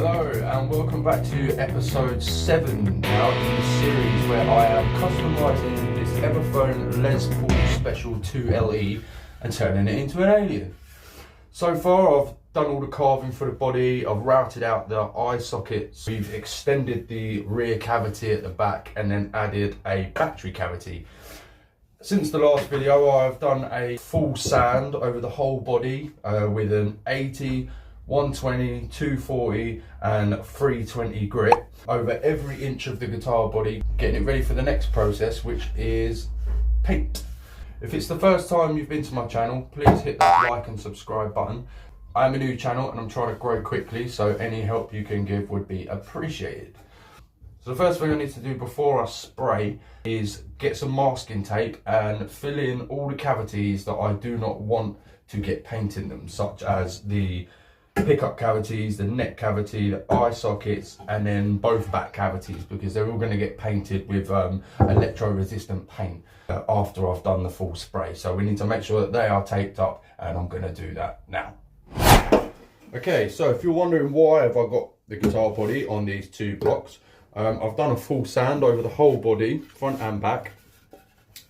Hello and welcome back to episode 7 now in the series where I am customising this Epiphone Les Paul Special 2 LE and turning it into an alien. So far I've done all the carving for the body, I've routed out the eye sockets, we've extended the rear cavity at the back and then added a battery cavity. Since the last video I've done a full sand over the whole body with an 80, 120, 240 and 320 grit over every inch of the guitar body, getting it ready for the next process, which is paint. If it's the first time you've been to my channel, please hit that like and subscribe button. I'm a new channel and I'm trying to grow quickly, so any help you can give would be appreciated. So the first thing I need to do before I spray is get some masking tape and fill in all the cavities that I do not want to get paint in them, such as the pickup cavities, the neck cavity, the eye sockets, and then both back cavities, because they're all going to get painted with electro-resistant paint after I've done the full spray. So we need to make sure that they are taped up, and I'm going to do that now. Okay, so if you're wondering why have I got the guitar body on these two blocks, I've done a full sand over the whole body, front and back.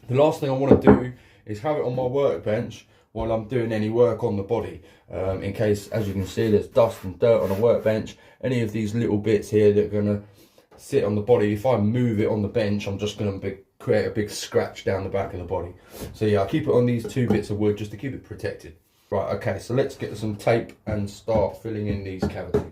The last thing I want to do is have it on my workbench while I'm doing any work on the body, in case, as you can see, there's dust and dirt on the workbench. Any of these little bits here that are going to sit on the body, if I move it on the bench, I'm just going to create a big scratch down the back of the body. So yeah, I keep it on these two bits of wood just to keep it protected. Right, okay, so let's get some tape and start filling in these cavities.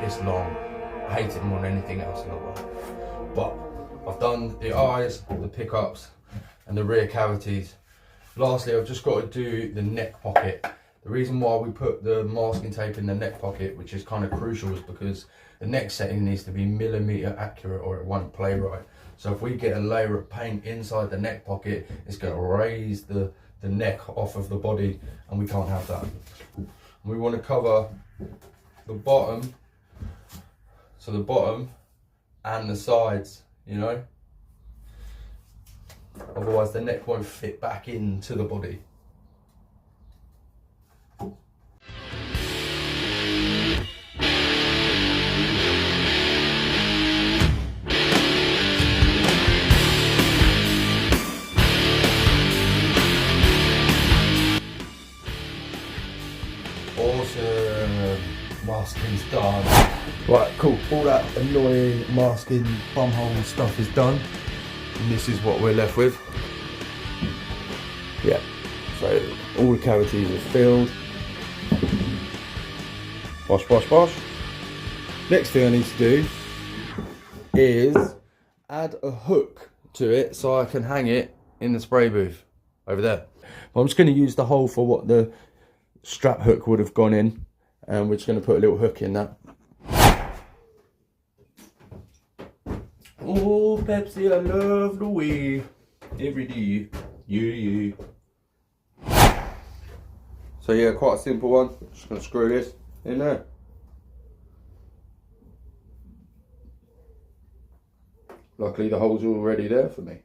This long, I hate it more than anything else in the world. But I've done the eyes, the pickups and the rear cavities. Lastly, I've just got to do the neck pocket. The reason why we put the masking tape in the neck pocket, which is kind of crucial, is because the neck setting needs to be millimeter accurate or it won't play right. So if we get a layer of paint inside the neck pocket, it's going to raise the neck off of the body, and we can't have that. We want to cover the bottom, so the bottom and the sides, you know, otherwise the neck won't fit back into the body. Awesome, masking's done. Right, cool, all that annoying masking bumhole stuff is done, and this is what we're left with. Yeah, so all the cavities are filled. Wash, wash, wash. Next thing I need to do is add a hook to it so I can hang it in the spray booth over there. I'm just going to use the hole for what the strap hook would have gone in, and we're just going to put a little hook in that. Oh, Pepsi, I love the way every day. Yeah. So yeah, quite a simple one. Just going to screw this in there. Luckily the hole's already there for me.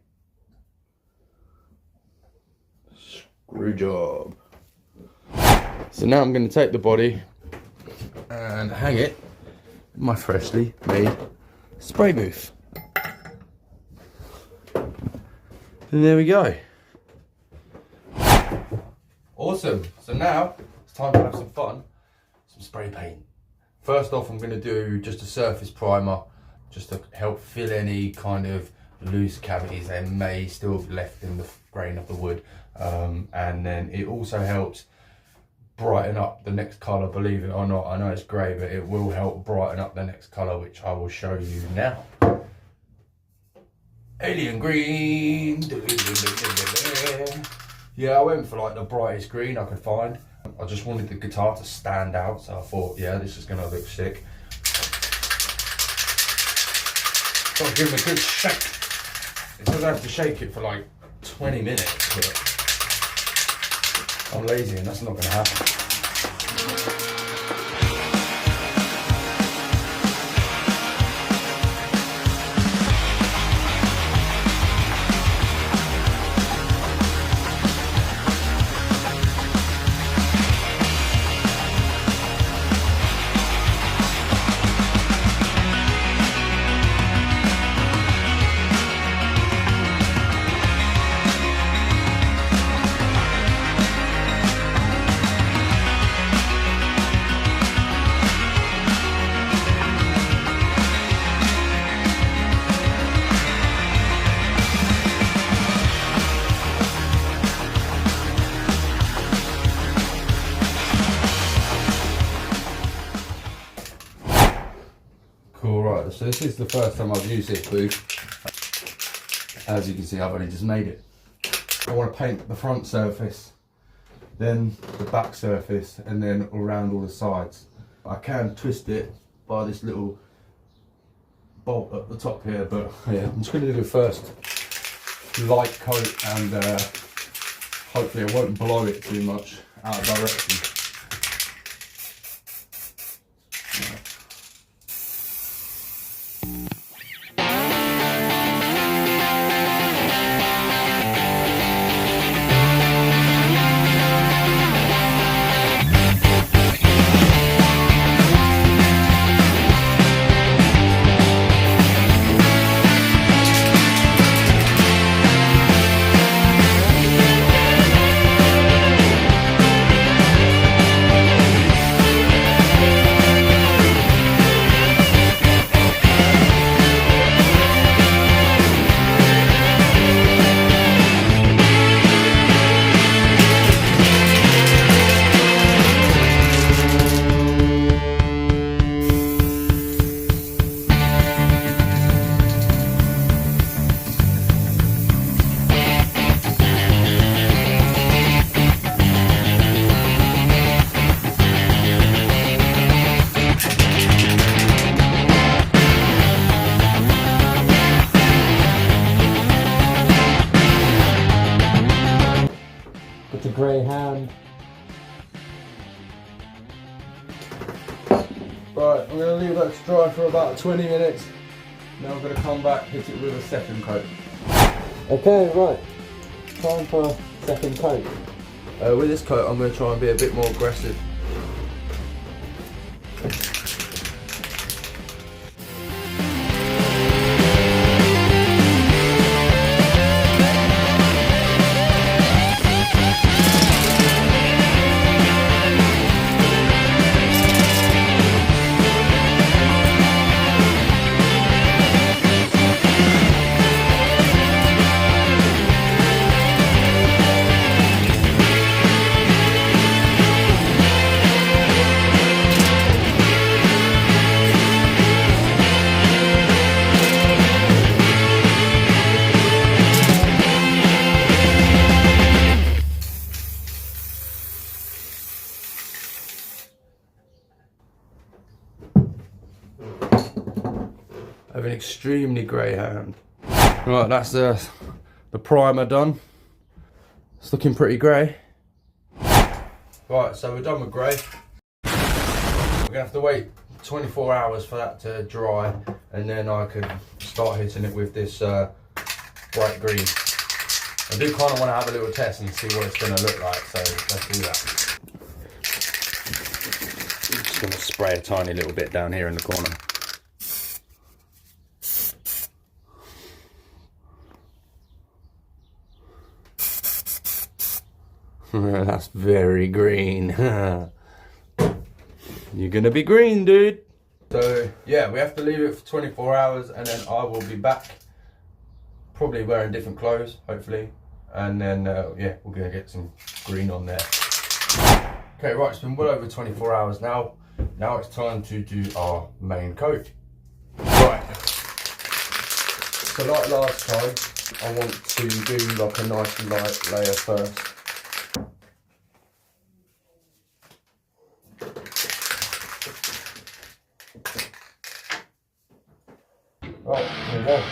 Screw job. So now I'm going to take the body and hang it in my freshly made spray booth. And there we go. Awesome. So now it's time to have some fun, some spray paint. First off, I'm going to do just a surface primer, just to help fill any kind of loose cavities that may still be left in the grain of the wood. And then it also helps brighten up the next colour, believe it or not. I know it's grey, but it will help brighten up the next colour, which I will show you now. Alien green. Yeah, I went for like the brightest green I could find. I just wanted the guitar to stand out, so I thought, yeah, this is going to look sick. Got to give him a good shake. It says I have to shake it for like 20 minutes, but I'm lazy and that's not going to happen. Cool, right, so this is the first time I've used this booth. As you can see, I've only just made it. I want to paint the front surface, then the back surface, and then around all the sides. I can twist it by this little bolt at the top here, but yeah, I'm just going to do the first light coat, and hopefully I won't blow it too much out of direction. Grey hand. Right, I'm going to leave that to dry for about 20 minutes. Now I'm going to come back, hit it with a second coat. Okay, right. Time for a second coat. With this coat, I'm going to try and be a bit more aggressive. of an extremely grey hand. Right, that's the primer done. It's looking pretty grey. Right, so we're done with grey. We're gonna have to wait 24 hours for that to dry, and then I can start hitting it with this bright green. I do kind of want to have a little test and see what it's going to look like, so let's do that. I'm just going to spray a tiny little bit down here in the corner. That's very green. You're gonna be green, dude. So yeah, we have to leave it for 24 hours, and then I will be back, probably wearing different clothes, hopefully, and then yeah, we're gonna get some green on there. Okay, right, it's been well over 24 hours now. Now it's time to do our main coat. Right, so like last time, I want to do like a nice light layer first. Right, here we go.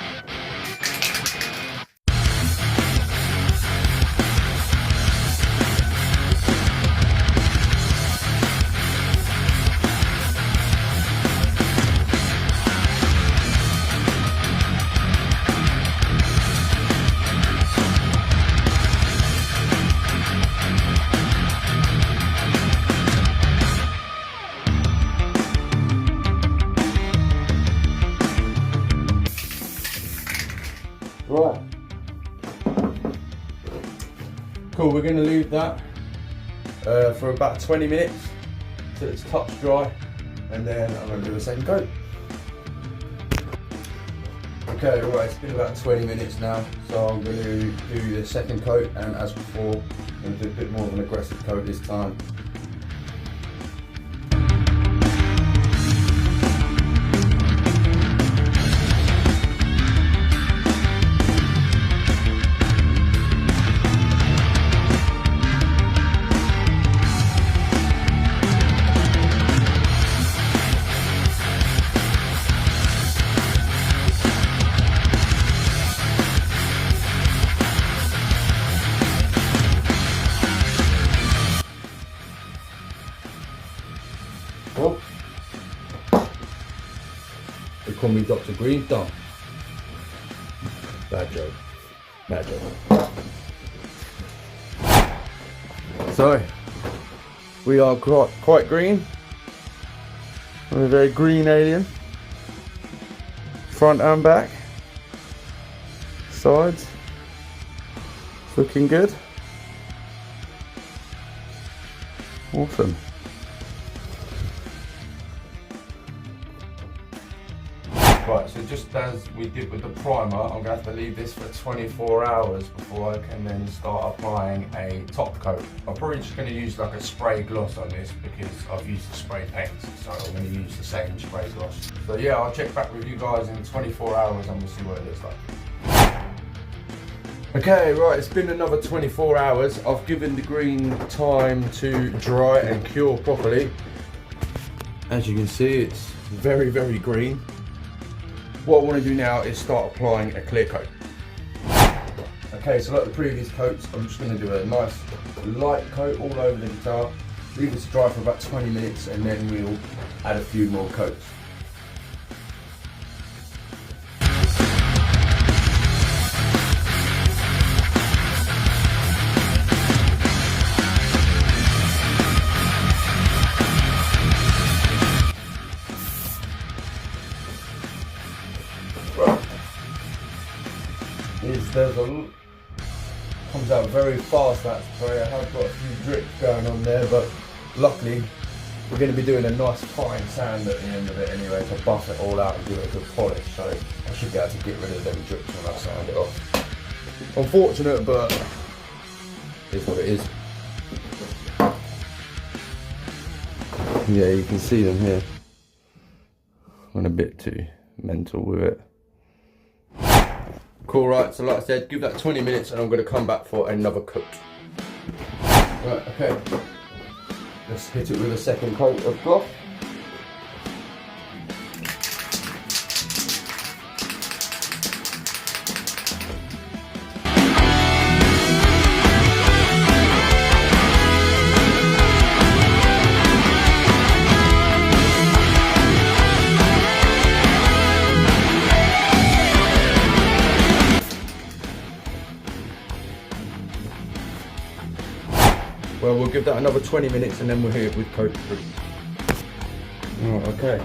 Right. Cool, we're going to leave that for about 20 minutes till it's touch dry, and then I'm going to do the second coat. Okay, right, it's been about 20 minutes now, so I'm going to do the second coat, and as before, I'm going to do a bit more of an aggressive coat this time. Oh. They call me Dr. Green Thumb. Bad joke. Bad joke. So, we are quite green. We're a very green alien. Front and back. Sides. Looking good. Awesome. Right, so just as we did with the primer, I'm going to have to leave this for 24 hours before I can then start applying a top coat. I'm probably just going to use like a spray gloss on this because I've used the spray paint, so I'm going to use the same spray gloss. So yeah, I'll check back with you guys in 24 hours and we'll see what it looks like. Okay, right, it's been another 24 hours. I've given the green time to dry and cure properly. As you can see, it's very, very green. What I want to do now is start applying a clear coat. Okay, so like the previous coats, I'm just going to do a nice light coat all over the guitar. Leave this to dry for about 20 minutes and then we'll add a few more coats. Comes out very fast, that spray. I have got a few drips going on there, but luckily we're going to be doing a nice fine sand at the end of it anyway to buff it all out and give it a good polish, so I should be able to get rid of them drips when I sand it off. Unfortunate, but it is what it is. Yeah, you can see them here. I'm a bit too mental with it. Cool, right, so like I said, give that 20 minutes and I'm going to come back for another coat. Right, okay. Let's hit it with a second coat of gloss. So we'll give that another 20 minutes and then we'll hit it with coat 3. Right, okay.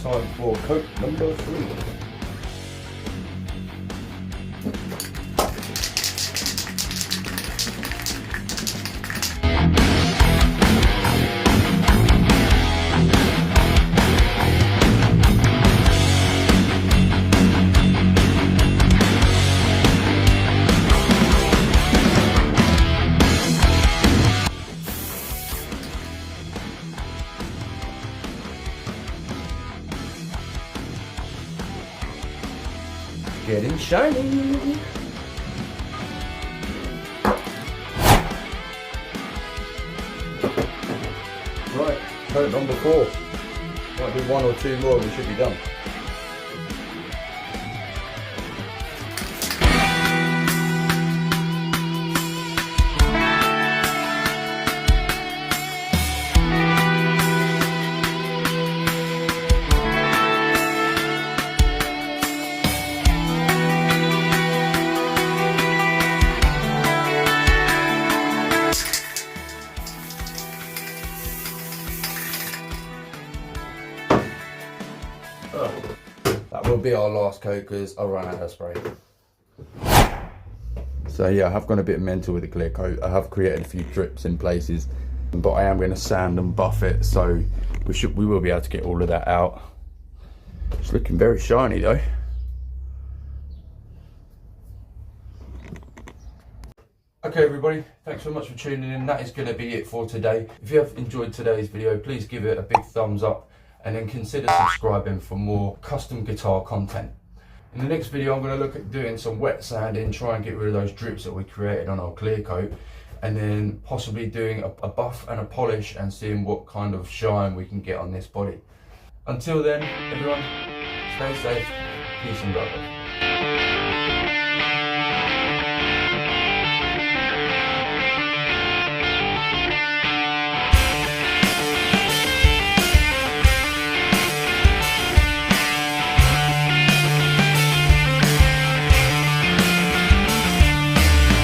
Time for coat number 3. Getting shiny. Right, coat number 4. Might do 1 or 2 more and we should be done. That will be our last coat because I ran out of spray. So yeah, I have gone a bit mental with the clear coat. I have created a few drips in places, but I am going to sand and buff it, so we will be able to get all of that out. It's looking very shiny though. Okay everybody, thanks so much for tuning in. That is going to be it for today. If you have enjoyed today's video, please give it a big thumbs up and then consider subscribing for more custom guitar content. In the next video I'm going to look at doing some wet sanding, try and get rid of those drips that we created on our clear coat, and then possibly doing a buff and a polish and seeing what kind of shine we can get on this body. Until then everyone, stay safe, peace and love.